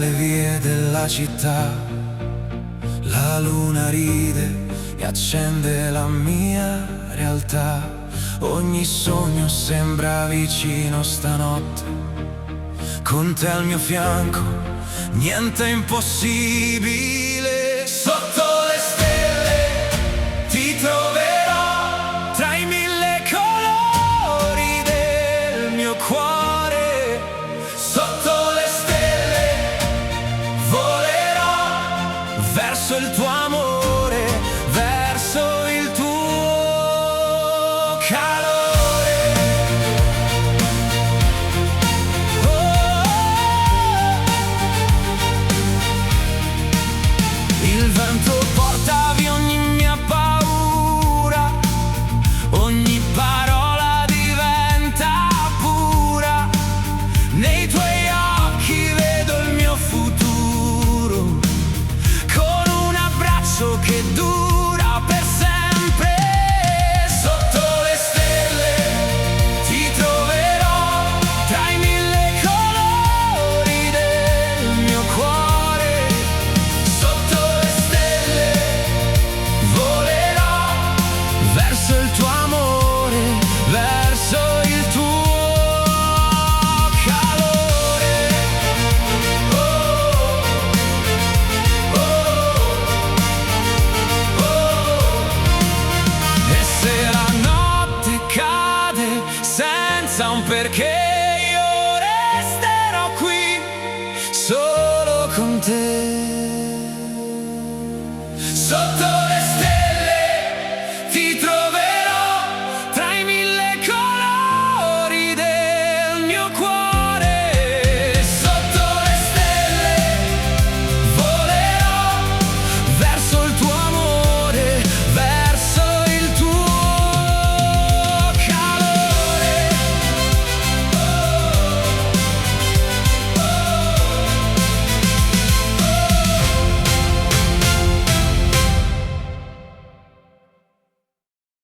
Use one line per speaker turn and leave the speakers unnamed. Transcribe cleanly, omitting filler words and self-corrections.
le vie della città. La luna ride e accende la mia realtà. Ogni sogno sembra vicino stanotte. Con te al mio fianco, niente è impossibile. Sotto le stelle ti troverò, tra i mille colori del mio cuore. Sotto le stelle volerò verso il tuo amore, verso il tuo calore. Il vento porta via ogni mia paura, ogni parola diventa pura. Nei tuoi occhi vedo il mio futuro, con un abbraccio che dura per sempre. Sotto le stelle ti troverò, tra i mille colori del mio cuore. Sotto le stelle volerò verso il tuo amore, verso il tuo calore. Oh, oh, oh. E se la notte cade senza un perché, io resterò qui solo con te. Sotto